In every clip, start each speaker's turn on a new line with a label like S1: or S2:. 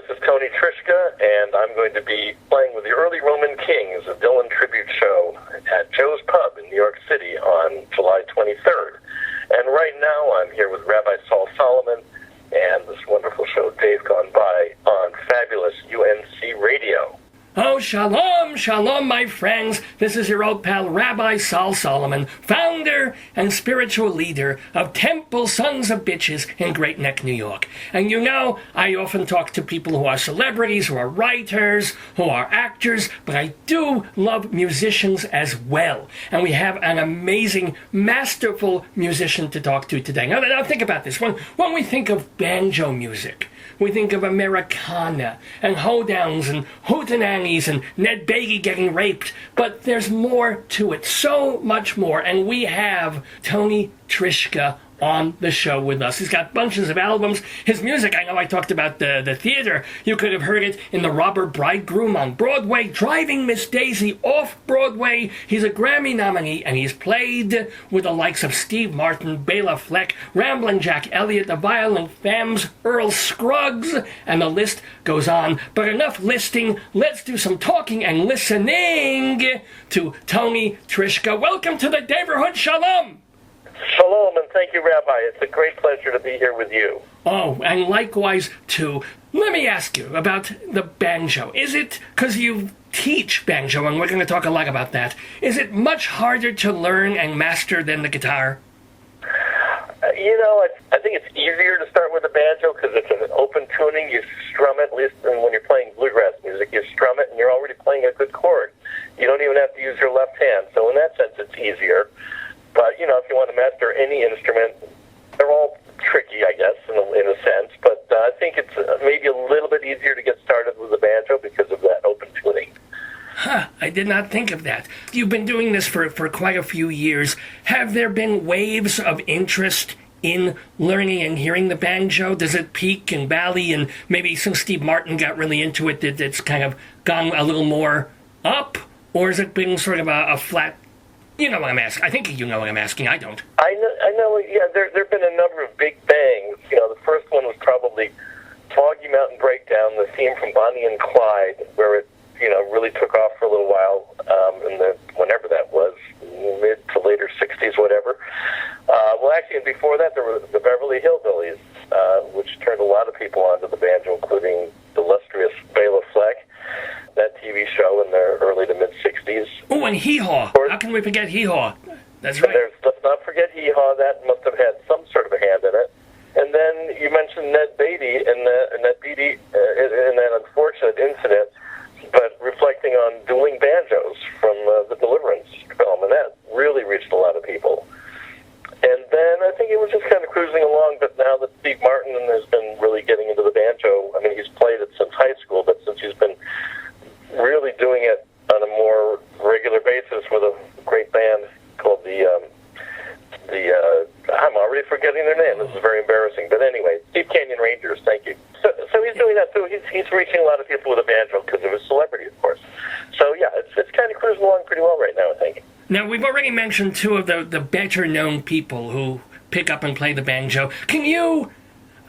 S1: is Tony Trischka, and I'm going to be playing with the Early Roman Kings, a Dylan tribute show at Joe's Pub in New York City on July 23rd. And right now I'm here with Rabbi Sol Solomon and this wonderful show, Dave Gone By, on fabulous UNC Radio.
S2: Oh, shalom, shalom, my friends. This is your old pal, Rabbi Sol Solomon, founder and spiritual leader of Temple Sons of Bitches in Great Neck, New York. And you know, I often talk to people who are celebrities, who are writers, who are actors, but I do love musicians as well. And we have an amazing, masterful musician to talk to today. Now think about this. When we think of banjo music, we think of Americana and hoedowns and hootenannies and Ned Beatty getting raped. But there's more to it, so much more. And we have Tony Trischka on the show with us. He's got bunches of albums. His music, I know I talked about the theater. You could have heard it in The Robber Bridegroom on Broadway, Driving Miss Daisy off-Broadway. He's a Grammy nominee, and he's played with the likes of Steve Martin, Bela Fleck, Ramblin' Jack Elliott, the Violent Femmes, Earl Scruggs, and the list goes on. But enough listing. Let's do some talking and listening to Tony Trischka. Welcome to the Neighborhood Shalom!
S1: Shalom, and thank you, Rabbi. It's a great pleasure to be here with you.
S2: Oh, and likewise, too. Let me ask you about the banjo. Is it, because you teach banjo, and we're going to talk a lot about that, is it much harder to learn and master than the guitar?
S1: I think it's easier to start with the banjo because it's an open tuning. You strum it, at least when you're playing bluegrass music, you strum it, and you're already playing a good chord. You don't even have to use your left hand. So in that sense, it's easier. But, if you want to master any instrument, they're all tricky, I guess, in a sense. But I think it's maybe a little bit easier to get started with the banjo because of that open tuning.
S2: I did not think of that. You've been doing this for quite a few years. Have there been waves of interest in learning and hearing the banjo? Does it peak and valley? And maybe since Steve Martin got really into it, that it's kind of gone a little more up? Or has it been sort of a flat? You know what I'm asking. I think you know what I'm asking. I don't.
S1: I know. Yeah, there have been a number of big bangs. The first one was probably Foggy Mountain Breakdown, the theme from Bonnie and Clyde, where it, really took off for a little while, whenever that was, mid to later 60s, whatever. Well, actually, before that, there were the Beverly Hillbillies, which turned a lot of people onto the banjo, including the illustrious Bela Fleck. That TV show in the early to mid-60s.
S2: Oh, and Hee Haw. How can we forget Hee Haw? That's right.
S1: Let's not forget Hee Haw. That must have had some sort of a hand in it. And then you mentioned Ned Beatty in that unfortunate incident, but reflecting on dueling banjos from the Deliverance film, and that really reached a lot of people. And then I think it was just kind of cruising along, but now that Steve Martin has been really getting into the banjo, I mean, he's played it since high school, but since he's been really doing it on a more regular basis with a great band called I'm already forgetting their name. This is very embarrassing. But anyway, Steve Canyon Rangers, thank you. So he's doing that, too. He's reaching a lot of people with a banjo because of his celebrity, of course. So, yeah, it's kind of cruising along pretty well right now, I think.
S2: Now, we've already mentioned two of the better-known people who pick up and play the banjo. Can you...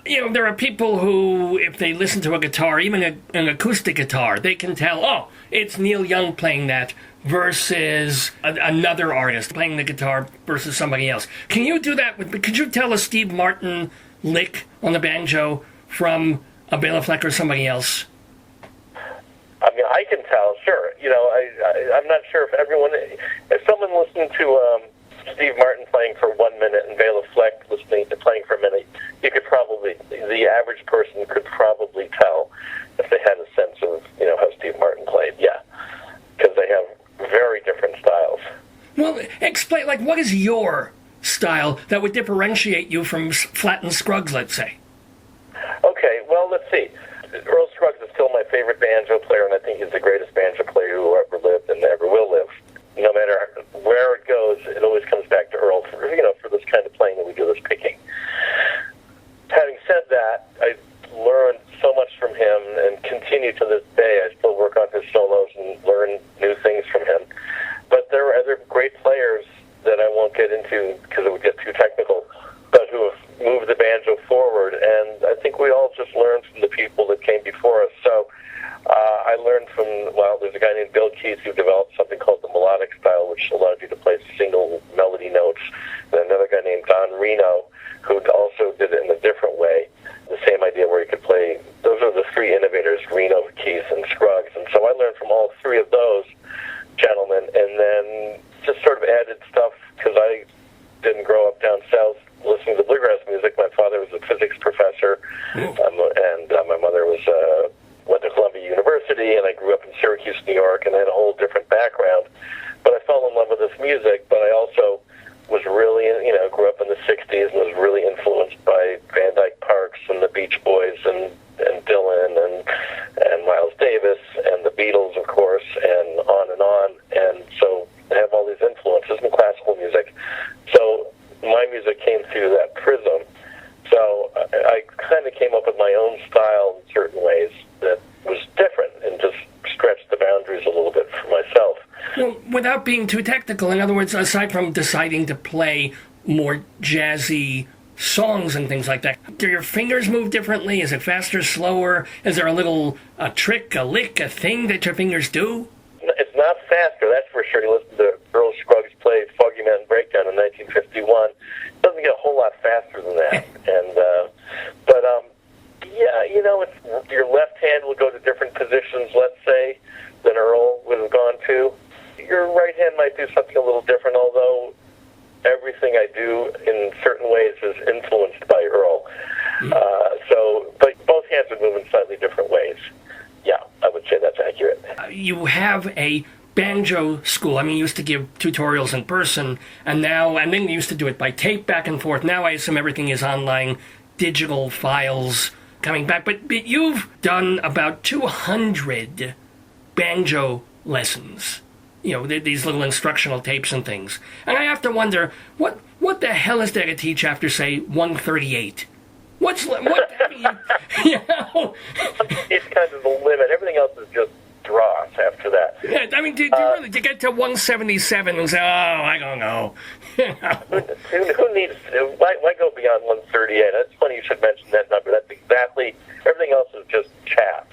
S2: there are people who, if they listen to a guitar, even an acoustic guitar, they can tell, oh, it's Neil Young playing that versus another artist playing the guitar versus somebody else. Can you do that? Could you tell a Steve Martin lick on the banjo from a Bela Fleck or somebody else?
S1: I mean, I can tell, sure. I'm not sure if someone listened to Steve Martin playing for 1 minute and Bela Fleck playing for a minute, the average person could probably tell if they had a sense of, how Steve Martin played. Yeah, because they have very different styles.
S2: Well, explain, what is your style that would differentiate you from Flatt and Scruggs, let's say?
S1: Okay, well, let's see. Earl Scruggs is still my favorite banjo player, and I think he's the greatest banjo player who ever lived and ever will live. No matter where it goes, it always comes back to Earl for this kind of playing that we do, this picking. Having said that, I learned so much from him and continue to this day. I still work on his solos and learn new things from him. But there are other great players that I won't get into because it would get too technical, but who have moved the banjo forward. And I think we all just learn from the people people that came before us. So I learned from, there's a guy named Bill Keith who developed something called the melodic style, which allowed you to play single melody notes. And another guy named Don Reno, who also did it in a different way. The same idea where you could play, those are the three innovators, Reno, Keith, and Scruggs. And so I learned from all three of those gentlemen, and then just sort of added stuff, because I didn't grow up down south listening to bluegrass music. My father was a physics professor, and my mother went to Columbia University, and I grew up in Syracuse, New York, and I had a whole different background. But I fell in love with this music, but I also was really, grew up in the 60s and was really influenced by Van Dyke Parks and the Beach Boys and Dylan and Miles Davis and the Beatles, of course, and on and on. And so I have all these influences in classical music. So my music came through that prism. So I kind of came up with my own style in certain ways that was different and just stretched the boundaries a little bit for myself.
S2: Well, without being too technical, in other words, aside from deciding to play more jazzy songs and things like that, do your fingers move differently? Is it faster, slower? Is there a trick, a lick, a thing that your fingers do?
S1: It's not faster, that's for sure. You listen to Earl Scruggs play Foggy Mountain Breakdown in 1951. It doesn't get a whole lot faster than that. It's, your left hand will go to different positions, let's say, than Earl would have gone to. Your right hand might do something a little different, although everything I do in certain ways is influenced by Earl. But both hands would move in slightly different ways. Yeah, I would say that's accurate.
S2: You have a banjo school. I mean, you used to give tutorials in person, and then you used to do it by tape back and forth. Now I assume everything is online, digital files coming back. But you've done about 200 banjo lessons. These little instructional tapes and things. And I have to wonder, what the hell is there to teach after, say, 138? What?
S1: It's kind of the limit. Everything else is just dross after that.
S2: Yeah, I mean, do you really get to 177 and say, I don't know?
S1: Who needs to? Why go beyond 138? That's funny you should mention that number. That's exactly, everything else is just chaff.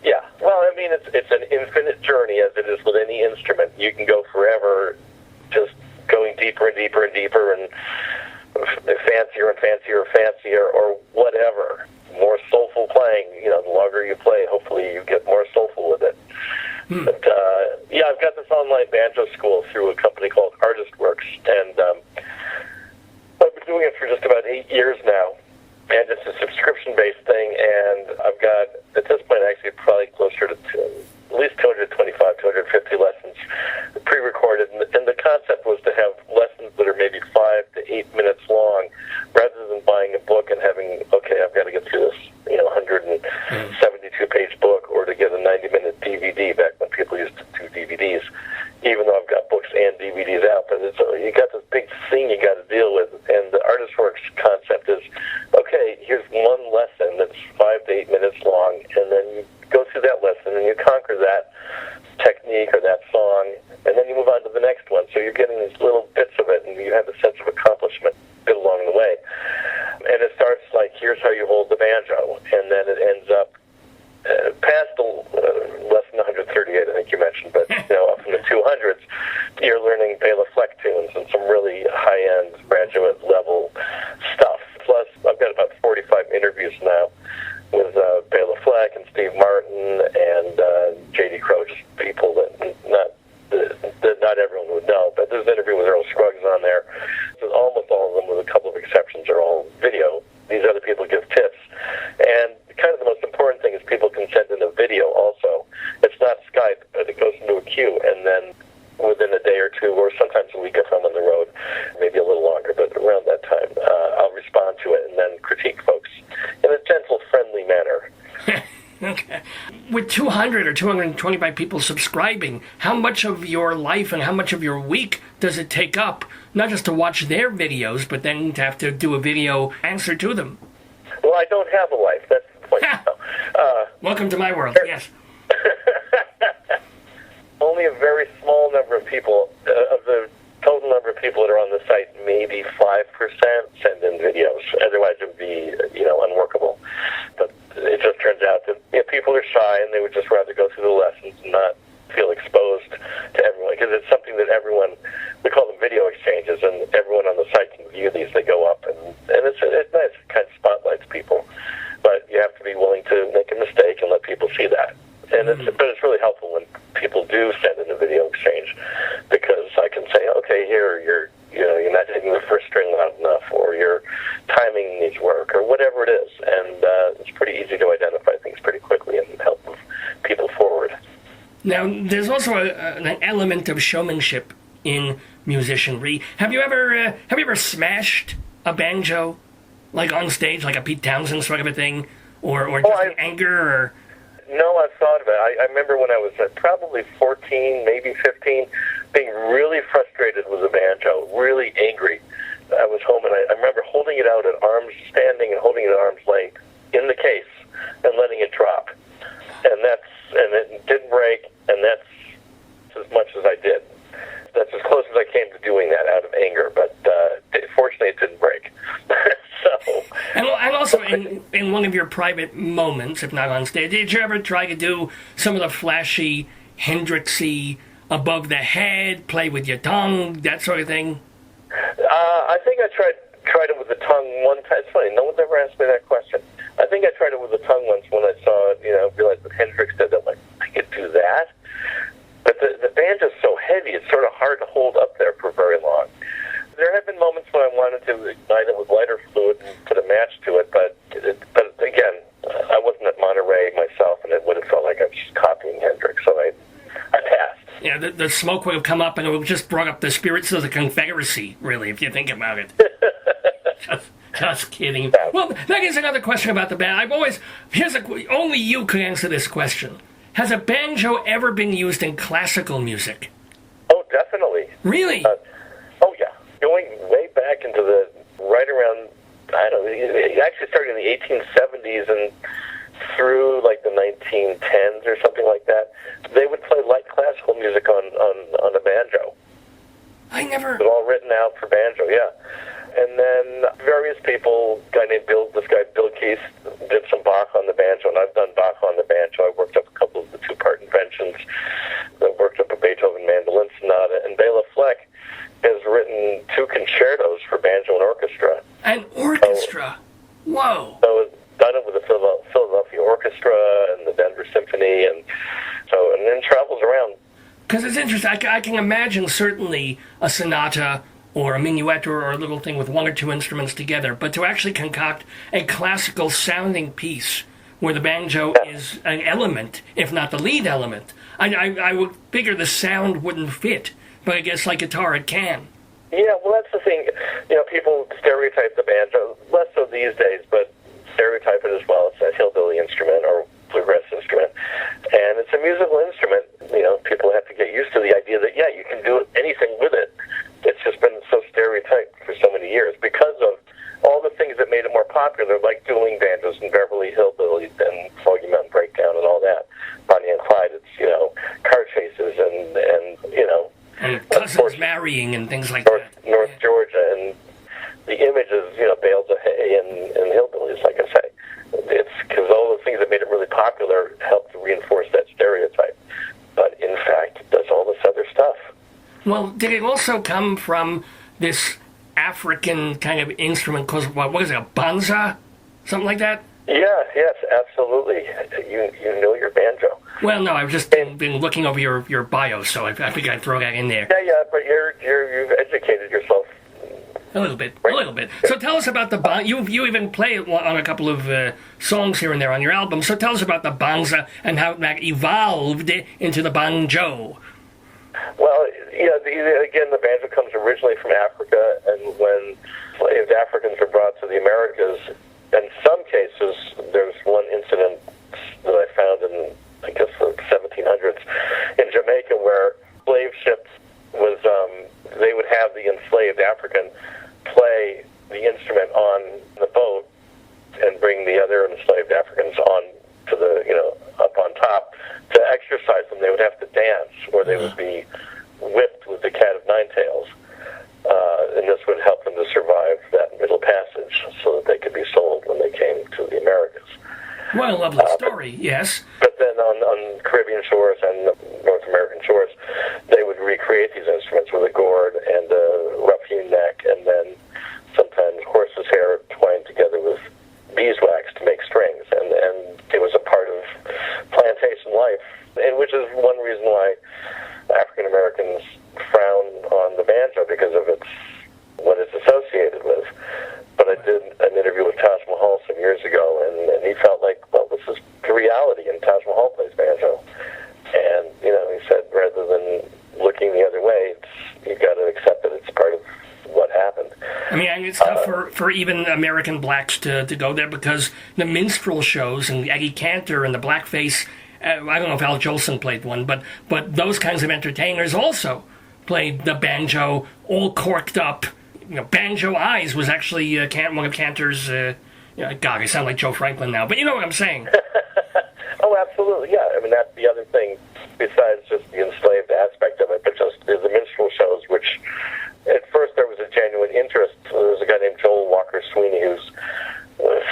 S1: Yeah, well, I mean, it's an infinite journey, as it is with any instrument. You can go forever just going deeper and deeper and deeper and fancier and fancier and fancier, or whatever. More soulful playing. The longer you play, hopefully you get more soulful with it. But, I've got this online banjo school through a company called ArtistWorks, and I've been doing it for just about 8 years now. And it's a subscription-based thing, and I've got, at this point, actually probably closer to at least 225, 250 lessons pre-recorded. And the concept was to have lessons that are maybe 5 to 8 minutes long, rather than buying a book and having, I've got to get through this 172-page book, or to get a 90-minute DVD back when people used to do DVDs, even though I've got books and DVDs out. But you got this big thing you got to deal with, and the ArtistWorks concept is, here's one lesson that's 5 to 8 minutes long, and then you go through that lesson and you conquer that technique or that song, and then you move on to the next one. So you're getting these little bits of it, and you have a sense of accomplishment bit along the way. And it starts like, here's how you hold the banjo, and then it ends up past less than 138, I think you mentioned, but up from the 200s, you're learning Bela Fleck tunes and some really high-end graduate level stuff. Plus, I've got about 45 interviews now with Bela Fleck and Steve Martin and J.D. Crowe, just people that not everyone would know. But there's an interview with Earl Scruggs on there. So almost all of them, with a couple of exceptions, are all video. These other people give tips. And kind of the most important thing is people can send in a video also. It's not Skype, but it goes into a queue, and then within a day or two, or sometimes a week if I'm on the road, maybe a little longer, but around that time, I'll respond to it and then critique folks in a gentle, friendly manner.
S2: Okay. With 200 or 225 people subscribing, how much of your life and how much of your week does it take up, not just to watch their videos, but then to have to do a video answer to them?
S1: Well, I don't have a life. That's the point.
S2: Welcome to my world, yes.
S1: Only a very small number of people, of the total number of people that are on the site, maybe 5% send in videos. Otherwise, it would be, unworkable. people are shy and they would just rather go through the lessons and not feel exposed to everyone, because it's something that everyone, we call them video exchanges, and everyone on the site can view these. They go up, and it's nice. It kind of spotlights people, but you have to be willing to make a mistake and let people see that. And but it's really helpful when people do send in a video exchange, because I can say, okay, here you're not hitting the first string loud enough, or your timing needs work, or whatever it is, and it's pretty easy to identify things pretty quickly and help move people forward.
S2: Now, there's also an element of showmanship in musicianry. Have you ever smashed a banjo, like on stage, like a Pete Townsend sort of a thing, or just in anger, or?
S1: No, I've thought of it. I remember when I was probably 14, maybe 15, being really frustrated with the banjo, really angry. I was home, and I remember holding it out at standing and holding it at arm's length in the case and letting it drop. And it didn't break, and that's as much as I did. That's as close as I came to doing that out of anger, but fortunately it didn't break. So.
S2: And also, in one of your private moments, if not on stage, did you ever try to do some of the flashy, Hendrixy, above the head, play with your tongue, that sort of thing?
S1: I think I tried it with the tongue one time. It's funny, no one's ever asked me that question. I think I tried it with the tongue once when I saw, realized that Hendrix did that. I'm like, I could do that? But the banjo's so heavy, it's sort of hard to hold up there for very long. There have been moments when I wanted to ignite it with lighter fluid and put a match to it, but again, I wasn't at Monterey myself, and it would have felt like I was just copying Hendrix, so I passed.
S2: Yeah, the smoke would have come up, and it would have just brought up the spirits of the Confederacy, really, if you think about it. Just kidding. Well, that is another question about the band. Only you could answer this question. Has a banjo ever been used in classical music?
S1: Oh, definitely.
S2: Really?
S1: Oh, yeah. Going way back into right around, I don't know, it actually started in the 1870s and through like the 1910s or something like that. They would play light classical music on a banjo. It was all written out for banjo, yeah. And then various people, this guy Bill Keith, did some Bach on the banjo, and I've done Bach on the banjo. I worked up a couple of the two-part inventions. I worked up a Beethoven mandolin sonata, and Bela Fleck has written 2 concertos for banjo and orchestra.
S2: An orchestra? Whoa!
S1: So done it with the Philadelphia Orchestra and the Denver Symphony, and then travels around.
S2: Because it's interesting. I can imagine certainly a sonata or a minuet or a little thing with 1 or 2 instruments together, but to actually concoct a classical sounding piece where the banjo is an element, if not the lead element, I would figure the sound wouldn't fit, but I guess like guitar it can.
S1: Yeah, well, that's the thing. People stereotype the banjo, less so these days, but stereotype it as well. It's a hillbilly instrument or bluegrass instrument, and it's a musical instrument. People have to get used to the idea that, you can do anything with it. It's just been so stereotyped for so many years because of all the things that made it more popular, like dueling banjos and Beverly Hillbillies and Foggy Mountain Breakdown and all that. Bonnie and Clyde, it's, car chases and
S2: cousins marrying and things like that.
S1: North Georgia, and the images, bales of hay and hillbillies, like I say. It's because all the things that made it really popular helped reinforce that stereotype. But in fact, it does all this other stuff.
S2: Well, did it also come from this African kind of instrument called, what is it, a banza? Something like that?
S1: Yeah, yes, absolutely. You know your banjo.
S2: Well, no, I've just been looking over your bio, so I figured I'd throw that in there.
S1: Yeah, but you've educated yourself.
S2: A little bit. So tell us about the banza. You even play it on a couple of songs here and there on your album. So tell us about the banza and how that evolved into the banjo.
S1: Well, again, the banjo comes originally from Africa, and when enslaved Africans were brought to the Americas, in some cases, there's one incident that I found in, I guess, the 1700s in Jamaica where slave ships they would have the enslaved African play the instrument on the boat and bring the other enslaved Africans on to up on top to exercise them. They would have to dance, or they would be whipped with the cat of nine tails, and this would help them to survive that middle passage so that they could be sold when they came to the Americas.
S2: Well, lovely story, yes.
S1: But then on Caribbean shores and North American shores, they would recreate these instruments with a gourd and a rough-hewn neck, and then sometimes horse's hair twined together with beeswax to make strings. And it was a part of plantation life, and which is one reason why African Americans frown on the banjo, because of what it's associated with. But I did an interview with Taj Mahal some years ago, and he felt like, well, this is the reality, and Taj Mahal plays banjo. And, he said, rather than looking the other way, you've got to accept that it's part of what happened.
S2: I mean, it's tough for even American blacks to go there, because the minstrel shows and Eddie Cantor and the blackface, I don't know if Al Jolson played one, but those kinds of entertainers also played the banjo all corked up. Banjo Eyes was actually one of Cantor's, God, I sound like Joe Franklin now, but you know what I'm saying.
S1: Oh, absolutely, yeah. I mean, that's the other thing, besides just the enslaved aspect of it, but just the minstrel shows, which at first there was a genuine interest. There was a guy named Joel Walker Sweeney, who's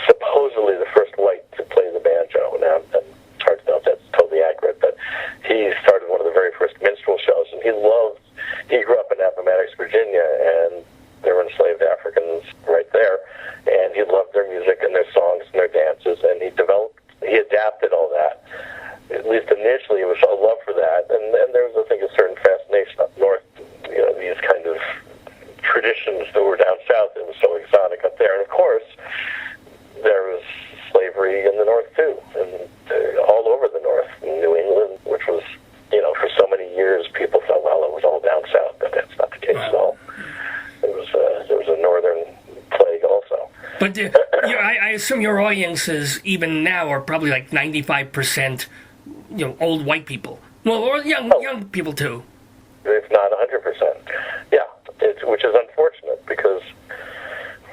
S1: supposedly the first white to play the banjo. Now, it's hard to know if that's totally accurate, but he started one of the very first minstrel shows, and he grew up in Appomattox, Virginia, and there were enslaved Africans right there, and he loved their music and their songs and their dances, and he adapted all that. At least initially, it was a love for that, and there was, I think, a certain fascination up north. These kind of traditions that were down south, it was so exotic up there. And of course, there was slavery in the north too, and all over the north, in New England, which was, for so many years, people thought, well, it was all down south, but that's not the case at all. There was a northern plague also.
S2: But I assume your audiences, even now, are probably like 95%, old white people. Well, or young people too.
S1: If not 100%. Yeah, which is unfortunate, because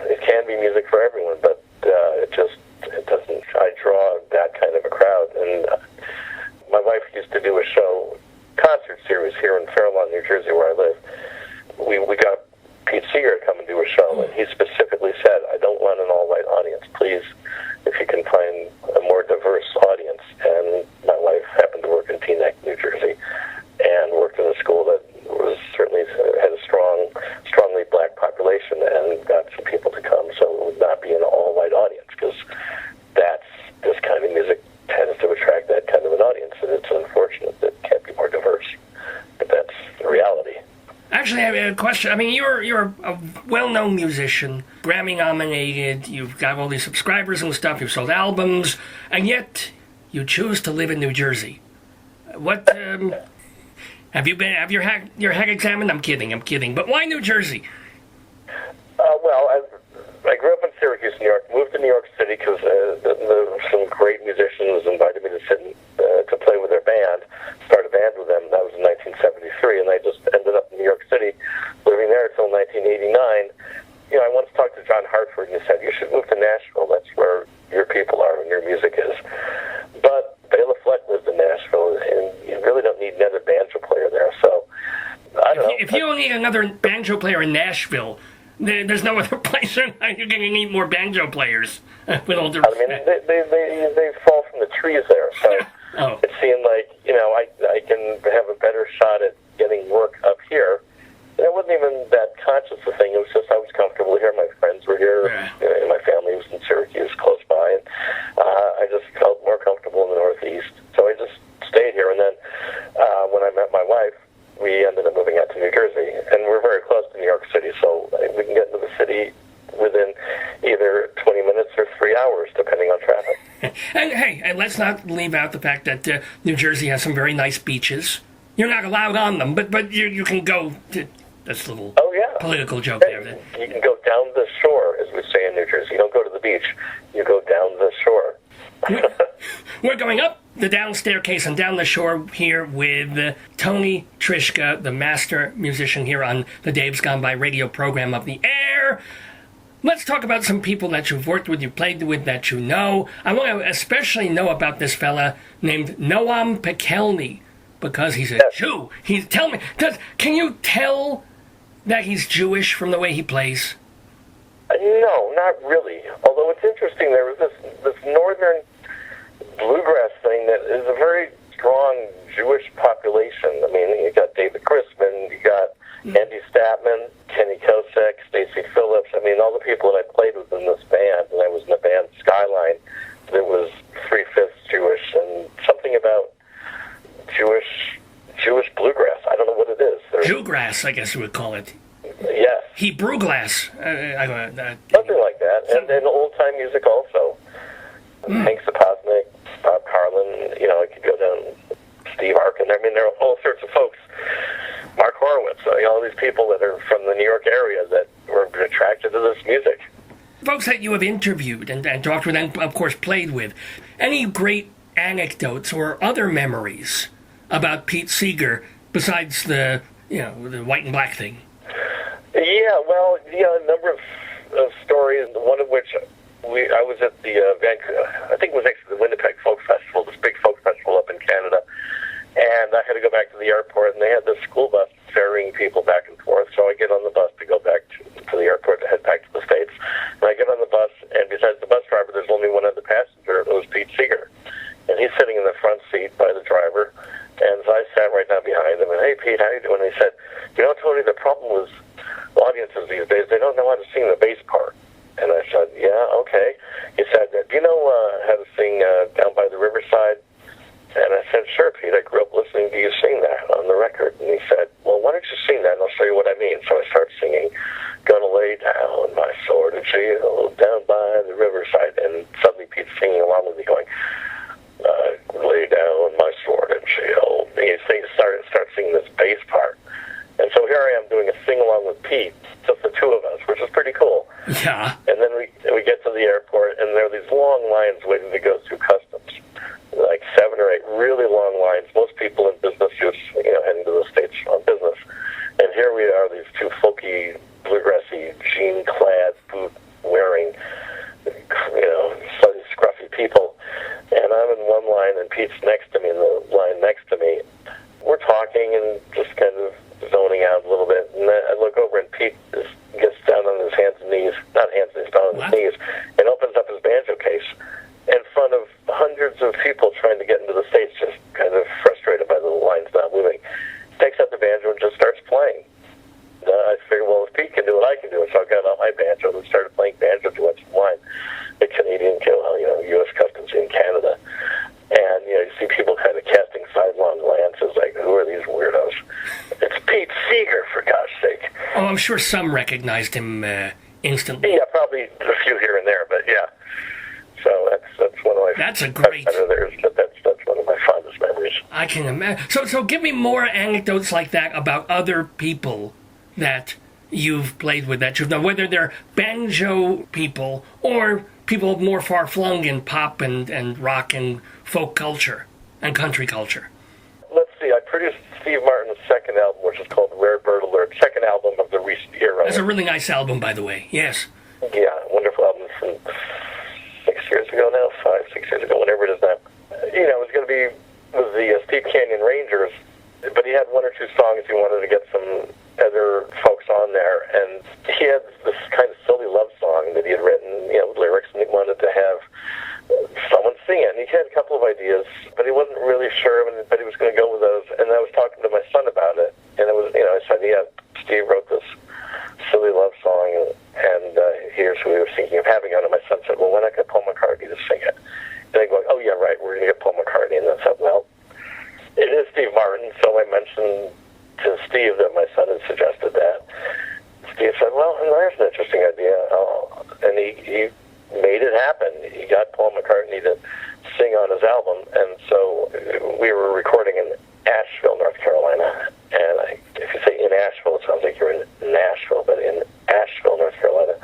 S1: it can be music for everyone, but it doesn't. I draw that kind of a crowd, and my wife used to do a concert series here in Fairlawn, New Jersey, where I live. We got Pete Seeger to come and do a show, and he specifically said, I don't want an all-white audience. Please, if you can find a more diverse audience. And my wife happened to work in Teaneck, New Jersey, and worked in a school that certainly had a strongly black population, and got some people to come, so it would not be an all-white audience, because this kind of music tends to attract that kind of an audience, and it's unfortunate that it can't be more diverse, but that's the reality.
S2: Actually, I have a question. I mean, you're a well-known musician, Grammy-nominated, you've got all these subscribers and stuff, you've sold albums, and yet you choose to live in New Jersey. What, have your head examined? I'm kidding. But why New Jersey?
S1: Well, I grew up in Syracuse, New York, moved to New York City because some great musicians invited me to sit to play with their band, start a band with them. That was in 1973, and I just ended up in New York City, living there until 1989. I once talked to John Hartford, and he said, you should move to Nashville. That's where your people are and your music is. But Bela Fleck lived in Nashville, and you really don't need another banjo player there. So, I don't know.
S2: If you don't need another banjo player in Nashville, there's no other place you're going to need more banjo players. With all due respect.
S1: I mean, they fall from the trees there. So it seemed like, I can have a better shot at getting work up here. And it wasn't even that conscious a thing. It was just I was comfortable here. My friends were here. And my family was in Syracuse, close by. And I just felt more comfortable in the Northeast. So I just stayed here. And then when I met my wife, we ended up moving out to New Jersey. And we're very close to New York City, so we can get into the city within either 20 minutes or 3 hours, depending on traffic.
S2: And let's not leave out the fact that New Jersey has some very nice beaches. You're not allowed on them, but you can go to... That's a little political joke there.
S1: You can go down the shore, as we say in New Jersey. You don't go to the beach. You go down the shore.
S2: We're going up the down staircase and down the shore here with Tony Trischka, the master musician here on the Dave's Gone By radio program of the air. Let's talk about some people that you've worked with, you played with, that you know. I want to especially know about this fella named Noam Pekelny, because he's a Jew. Can you tell that he's Jewish from the way he plays?
S1: No, not really. Although it's interesting, there was this northern bluegrass thing that is a very strong Jewish population. I mean, you got David Chrisman, you got Andy Statman, Kenny Kosek, Stacey Phillips. I mean, all the people that I played with in this band, and I was in the band Skyline, that was 3/5 Jewish, and something about Jewish bluegrass. I don't know what it is.
S2: Jewgrass, I guess you would call it.
S1: Yes.
S2: Hebrew glass.
S1: Something like that. And old-time music also. Hank Sapoznik, Bob Carlin, I could go down, Steve Arkin. I mean, there are all sorts of folks. Mark Horowitz, all these people that are from the New York area that were attracted to this music.
S2: Folks that you have interviewed and talked with and, of course, played with, any great anecdotes or other memories about Pete Seeger besides the white and black thing?
S1: Yeah, well, a number of stories, one of which I was at the I think it was actually the Winnipeg Folk Festival, this big folk festival up in Canada, and I had to go back to the airport, and they had this school bus ferrying people back and forth, so I get on the bus to go back to the airport to head back to the States, and I get on the bus, and besides the bus driver, there's only one other passenger, and it was Pete Seeger, and he's sitting in the front seat by the driver, and so I sat right down behind him, and, "Hey, Pete, how you doing?" And he said, Tony, the problem was audiences these days, they don't know how to sing the bass part. And I said, "Yeah, okay." He said, "Do you know how to sing Down by the Riverside?" And I said, "Sure, Pete, I grew up listening to you sing that on the record." And he said, "Well, why don't you sing that, and I'll show you what I mean." So I started singing, "Gonna lay down my sword and shield down by the riverside." And suddenly Pete's singing along with me going, "Lay down my sword and shield." And he started singing this bass part. And so here I am doing a sing-along with Pete, just the two of us, which is pretty cool.
S2: Yeah.
S1: And then we get to the airport, and there are these long lines waiting to go through customs, like 7 or 8 really long lines. Most people in business suits, heading to the States on business. And here we are, these two folky, bluegrassy, jean-clad, boot-wearing, slightly scruffy people. And I'm in one line, and Pete's next to me in the line next to me. We're talking and just kind of zoning out a little bit, and I look over and Pete gets down on his hands and knees, not hands and knees, down on his knees, and opens up his banjo case in front of hundreds of people trying to get into the States, just kind of frustrated by the lines not moving. Takes out the banjo and just starts playing. I figured, well, if Pete can do it, I can do it, so I got out my banjo and started playing banjo duets from line. The Canadian, U.S. Customs in Canada. And, you see people kind of casting sidelong glances like, who are these weirdos? It's Pete Seeger, for gosh sake.
S2: Oh, I'm sure some recognized him instantly.
S1: Yeah, probably a few here and there, but yeah. So that's one of my...
S2: That's a great...
S1: But that's one of my fondest memories.
S2: I can imagine. So give me more anecdotes like that about other people that you've played with, that you've known, whether they're banjo people or people more far-flung in pop and rock and folk culture and country culture.
S1: Let's see, I produced Steve Martin's second album, which is called Rare Bird Alert, second album of the recent era.
S2: That's a really nice album, by the way, yes.
S1: Yeah, wonderful album from 6 years ago now, 5, 6 years ago, whenever it is now. It was going to be with the Steep Canyon Rangers, but he had 1 or 2 songs he wanted to get some other folks on there, and he had this kind of silly love song that he had written, with lyrics, and he wanted to have someone sing it. And he had a couple of ideas, but he wasn't really sure, but he was going to go with those. And I was talking to my son about it, and it was, I said, "Yeah, Steve wrote this silly love song, and here's who we were thinking of having on." And my son said, "Well, why not get Paul McCartney to sing it?" And I go, "Oh yeah, right, we're going to get Paul McCartney." And I said, "Well, it is Steve Martin," so I mentioned to Steve that my son had suggested that. Steve said, "Well, there's an interesting idea," and he made it happen. He got Paul McCartney to sing on his album, and so we were recording in Asheville, North Carolina. And if you say in Asheville, it sounds like you're in Nashville, but in Asheville, North Carolina.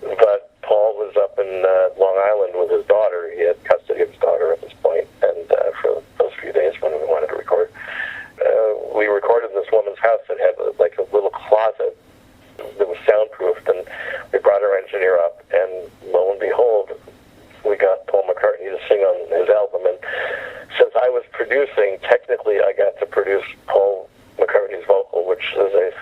S1: But Paul was up in Long Island with his daughter. He had custody of his daughter at this point, and for those few days when we wanted to record, we recorded in this woman's house that had like a little closet that was soundproofed, and we brought our engineer up, and lo and behold, we got Paul McCartney to sing on his album. And since I was producing, technically I got to produce Paul McCartney's vocal, which is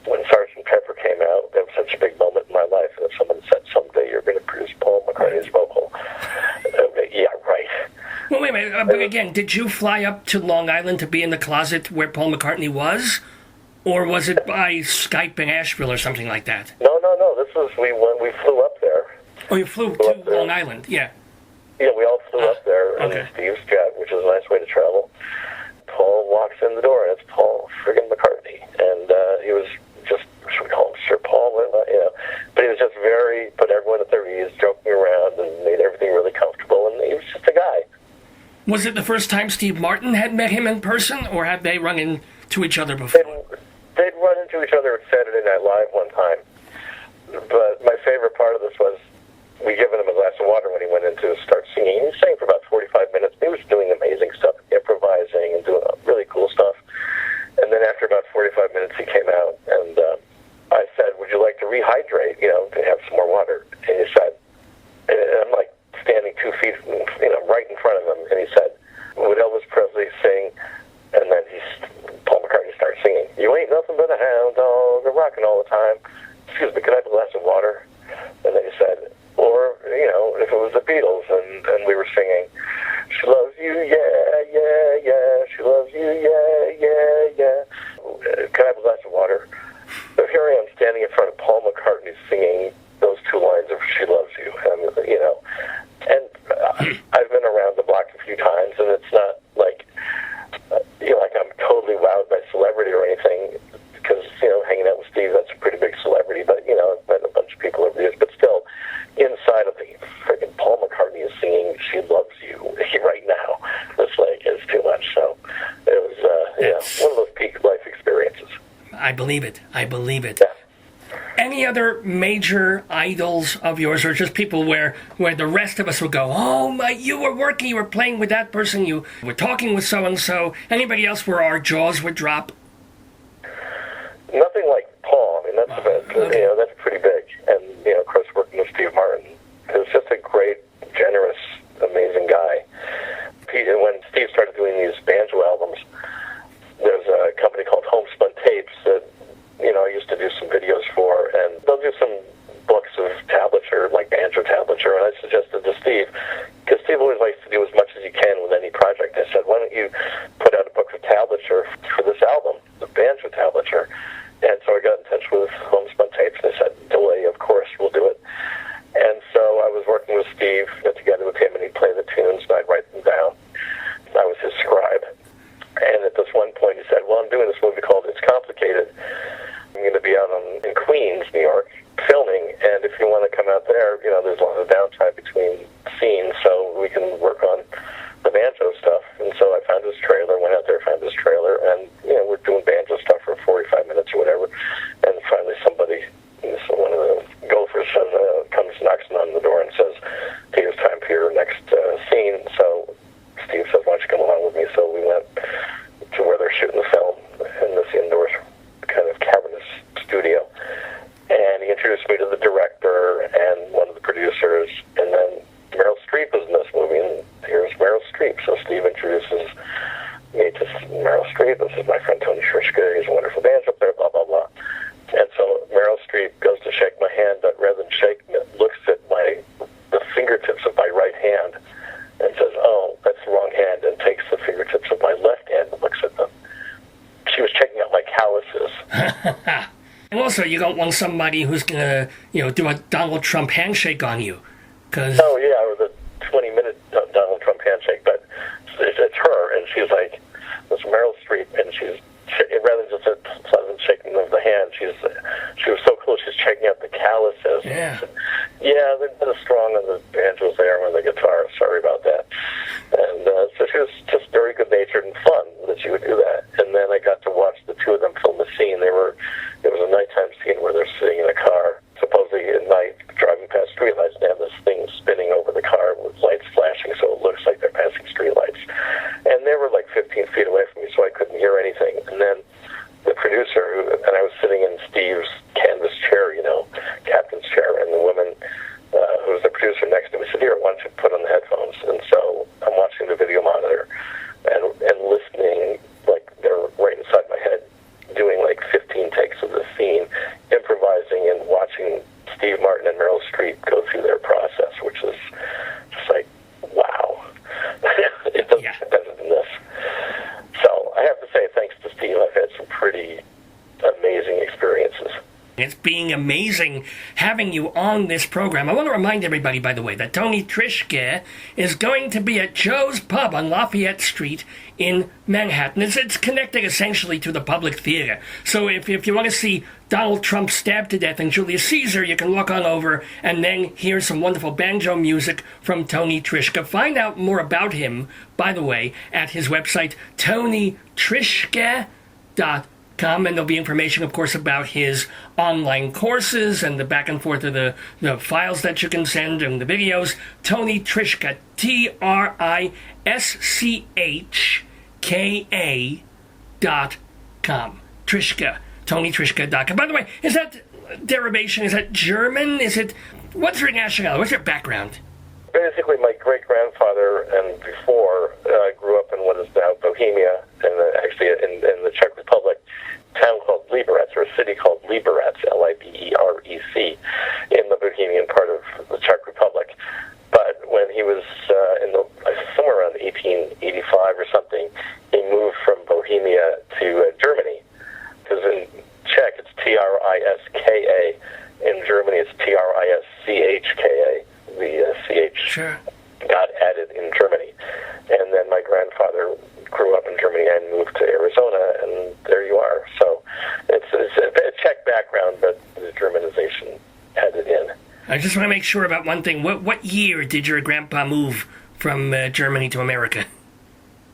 S1: when Sgt. Pepper came out, that was such a big moment in my life, and if someone said, "Someday you're going to produce Paul McCartney's vocal," yeah, right.
S2: minute, but again, did you fly up to Long Island to be in the closet where Paul McCartney was? Or was it by Skype in Asheville or something like that?
S1: No. This was, we flew up there.
S2: Oh, you flew to Long Island, yeah.
S1: Yeah, we all flew up there in Steve's jet, which is a nice way to travel. Paul walks in the door, and it's Paul friggin' McCartney. And he was just, should we call him Sir Paul? You know, but he was just put everyone at their ease, joking around, and made everything really comfortable, and he was just a guy.
S2: Was it the first time Steve Martin had met him in person, or had they run into each other before?
S1: They'd run into each other at Saturday Night Live one time. But my favorite part of this was we given him a glass of water when he went in to start singing. He was singing for about 45 minutes. He was doing amazing stuff, improvising and doing really cool stuff. And then after about 45 minutes, he came out, and I said, would you like to rehydrate, to have some more water? And he said, and I'm like standing 2 feet, right in front of him, and he said, would Elvis Presley sing? And then Paul McCartney started singing, you ain't nothing but a hound dog, rocking all the time. Excuse me, can I have a glass of water? And then he said, or, if it was the Beatles, and we were singing, she loves you, yeah, yeah, yeah, she loves you, yeah, yeah, yeah. Can I have a glass of water? So here I am standing in front of Paul McCartney singing those 2 lines of She Loves You, and I've been around the block a few times, and it's not like, like I'm totally wowed by celebrity or anything, because, hanging out with Steve, that's a pretty big celebrity, but, I've met a bunch of people over the years, but still, inside of me, freaking Paul McCartney is singing She Loves You right now. It's too much, so it was, one of those peak life experiences.
S2: I believe it.
S1: Yeah.
S2: Any other major idols of yours, or just people where the rest of us would go, oh my, you were playing with that person, you were talking with so-and-so, anybody else where our jaws would drop?
S1: Nothing like Paul. I mean, that's pretty big. And, of course, working with Steve Martin, who's just a great, generous, amazing guy. When Steve started doing these Banjo albums, there's a company called Homespun Tapes that, I used to do some videos for, and they'll do some books of tablature, like Banjo tablature, and I suggested to Steve, because Steve always likes to do as much as he can with any project. I said, why don't you put out a book of tablature for this album, the Banjo tablature? And so I got in touch with Homespun Tapes, and they said, delay, of course, we'll do it. And so I was working with Steve, got together with him, and he'd play the tunes, and I'd write them down. I was his scribe. And at this one point, he said, well, I'm doing this movie called It's Complicated. I'm going to be out in Queens, New York, filming, and if you want to come out there, there's a lot of downtime between scenes, so we can work on the Banjo stuff. And so I found his trailer, went out there, found his trailer, and, we're doing Banjo stuff for 45 minutes or whatever. And finally somebody, one of the gophers comes knocking on the door and says, Peter's time for your next scene. So Steve says, why don't you come along with me? So we went to where they're shooting the film in this indoor kind of cavernous studio. And he introduced me to the director and one of the producers, and then Meryl Streep was in this movie, and here's Meryl Streep. So Steve introduces me to Meryl Streep. This is my friend Tony Trischka. He's a wonderful banjo player, blah, blah, blah. And so Meryl Streep goes to shake my hand, but rather than shake me, looks at the fingertips of my right hand and says, oh, that's the wrong hand, and takes the fingertips of my left hand and looks at them. She was checking out my calluses.
S2: And also, you don't want somebody who's going to, do a Donald Trump handshake on you.
S1: Oh, yeah, it was a 20-minute Donald Trump handshake, but it's her, and she's like, this Meryl Streep, and she's, rather than just a pleasant shaking of the hand, she was so cool, she's checking out the calluses.
S2: Yeah.
S1: Yeah, they're not as strong on the banjos there or the guitar, sorry about that. And so she was just very good-natured and fun that she would do that. And then I got to watch the two of them film the scene. It was a nighttime scene where they're sitting in a car, supposedly at night, driving past streetlights, and they have this thing spinning over the car.
S2: It's been amazing having you on this program. I want to remind everybody, by the way, that Tony Trischka is going to be at Joe's Pub on Lafayette Street in Manhattan. It's connected essentially to the Public Theater. So if you want to see Donald Trump stabbed to death in Julius Caesar, you can walk on over and then hear some wonderful banjo music from Tony Trischka. Find out more about him, by the way, at his website, TonyTrischka.com, and there'll be information, of course, about his online courses and the back and forth of the files that you can send and the videos. Tony Trischka, Trischka.com. Trischka, TonyTrischka.com. By the way, is that derivation, is that German? What's your nationality? What's your background?
S1: Basically, my great-grandfather and before grew up in what is now Bohemia, and actually in the Czech Republic, a town called Liberec, or a city called Liberec, Liberec, in the Bohemian part of the Czech Republic. But when he was somewhere around 1885 or something, he moved from Bohemia to Germany. Because in Czech it's Triska, in Germany it's Trischka. The CH
S2: sure.
S1: got added in Germany. And then my grandfather grew up in Germany and moved to Arizona, and there you are. So it's a Czech background, but the Germanization added in.
S2: I just want to make sure about one thing. What year did your grandpa move from Germany to America?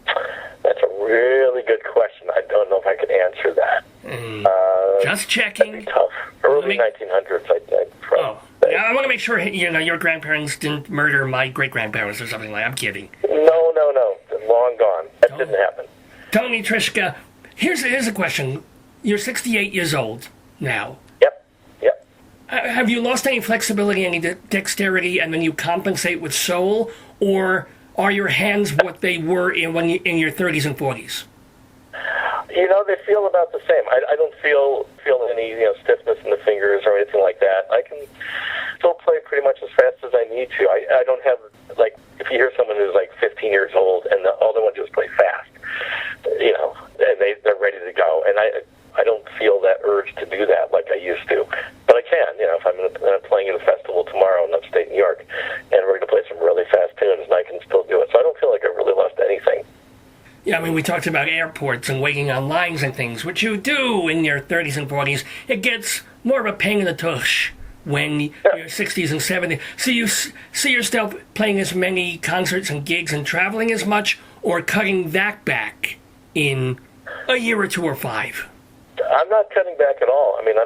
S1: That's a really good question. I don't know if I could answer that.
S2: Just checking.
S1: That'd be tough. Early 1900s, I think.
S2: Yeah, I want to make sure your grandparents didn't murder my great-grandparents or something like that. I'm kidding.
S1: No. Long gone. That didn't happen.
S2: Tony Trischka, here's a question. You're 68 years old now.
S1: Yep.
S2: Have you lost any flexibility, any dexterity, and then you compensate with soul? Or are your hands what they were in your 30s and 40s?
S1: They feel about the same. I don't feel any stiffness in the fingers or anything like that. I can still play pretty much as fast as I need to. I don't have, like, if you hear someone who's like 15 years old and all they want to do is play fast, and they're ready to go. And I don't feel that urge to do that like I used to. But I can, if I'm playing in a festival tomorrow in upstate New York and we're going to play some really fast tunes, and I can still do it. So I don't feel like I've really lost anything.
S2: Yeah, I mean, we talked about airports and waiting on lines and things, which you do in your 30s and 40s. It gets more of a pain in the tush when you're 60s and 70s. So you see yourself playing as many concerts and gigs and traveling as much, or cutting that back in a year or 2 or 5?
S1: I'm not cutting back at all. I mean, I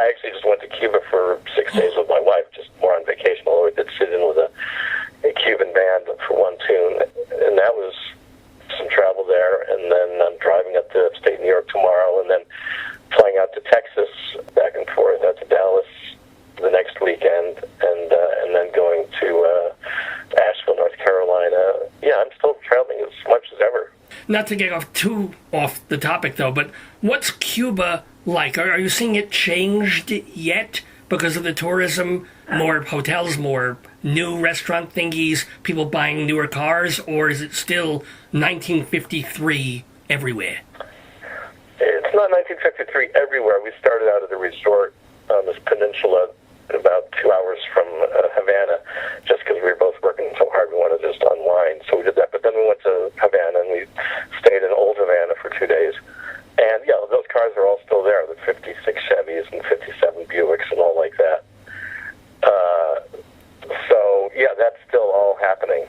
S1: actually just went to Cuba for 6 days with my wife, just more on vacation, although we did sit in with a Cuban band for one tune, and that was some travel there, and then I'm driving up to upstate New York tomorrow, and then flying out to Texas, back and forth out to Dallas the next weekend, and then going to Asheville, North Carolina. Yeah, I'm still traveling as much as ever.
S2: Not to get too off the topic, though, but what's Cuba like? Are you seeing it changed yet because of the tourism? More hotels, more new restaurant thingies, people buying newer cars, or is it still 1953 everywhere?
S1: It's not 1953 everywhere. We started out at a resort on this peninsula about 2 hours from Havana, just because we were both working so hard we wanted to just unwind. So we did that. But then we went to Havana, and we stayed in Old Havana for 2 days. And, those cars are all still there, the 56 Chevys and 57 Buicks and all like that. That's still all happening.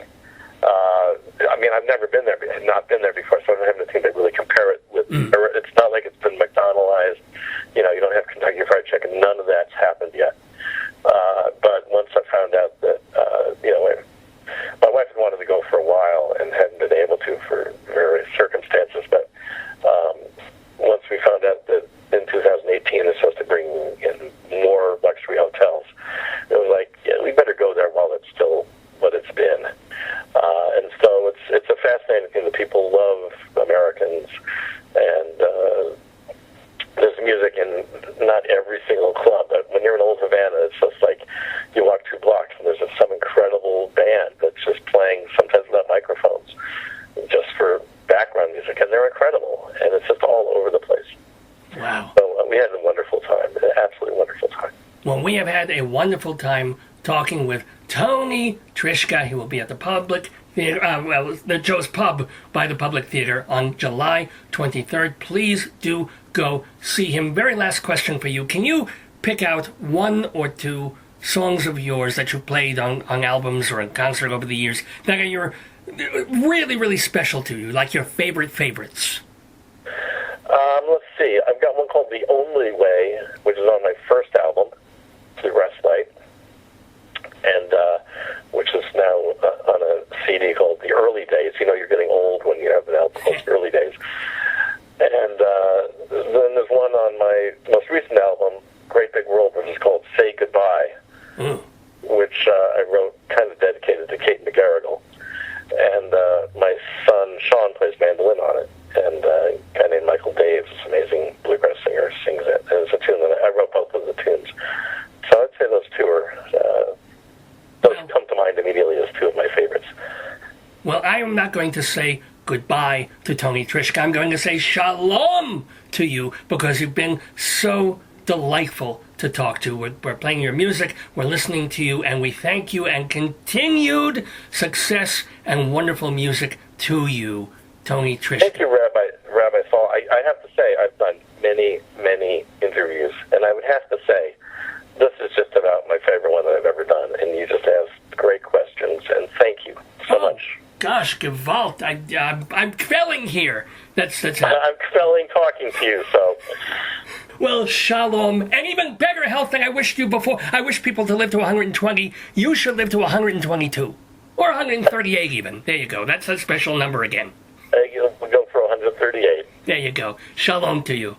S1: I mean, I've never been there, not been there before, so I don't have anything to really compare it with. It's not like it's been McDonaldized. You don't have Kentucky Fried Chicken. None of that's happened yet. But once I found out that, my wife had wanted to go for a while and hadn't been able to for various circumstances, but once we found out that in 2018 they're supposed to bring in more luxury hotels, it was like, we better go there while it's still what it's been. And so it's a fascinating thing that people love Americans, and there's music in not every single club, but when you're in Old Havana, it's just like you walk 2 blocks and there's just some incredible band that's just
S2: And we have had a wonderful time talking with Tony Trischka. He will be at the Public Theater, the Joe's Pub by the Public Theater on July 23rd. Please do go see him. Very last question for you. Can you pick out one or two songs of yours that you played on albums or in concert over the years that are your really, really special to you, like your favorites?
S1: Let's see. I've got one called The Only Way, which is on my first album, The Rest Light, and which is now on a CD called The Early Days. You know, you're getting old when you have an album called The Early Days. And then there's one on my most recent album, Great Big World, which is called Say Goodbye, which I wrote kind of dedicated to Kate McGarrigle. And my son, Sean, plays mandolin on it. And a guy named Michael Dave, this amazing bluegrass singer, sings it. And it's a tune that I wrote both of the tunes. So I'd say those two are, those come to mind immediately as two of my favorites.
S2: Well, I am not going to say goodbye to Tony Trischka. I'm going to say shalom to you because you've been so delightful to talk to. We're playing your music, we're listening to you, and we thank you, and continued success and wonderful music to you, Tony Trischka.
S1: Thank you, Rabbi Sol. I have to say, I've done many, many interviews, and I would have to say, this is just about my favorite one that I've ever done, and you just asked great questions, and thank you so much.
S2: Gosh, gewalt. I'm quelling here. That's
S1: I'm quelling talking to you, so...
S2: Well, shalom, and even better health than I wished you before. I wish people to live to 120. You should live to 122. Or 138 even. There you go. That's a special number again.
S1: We'll go for 138.
S2: There you go. Shalom to you.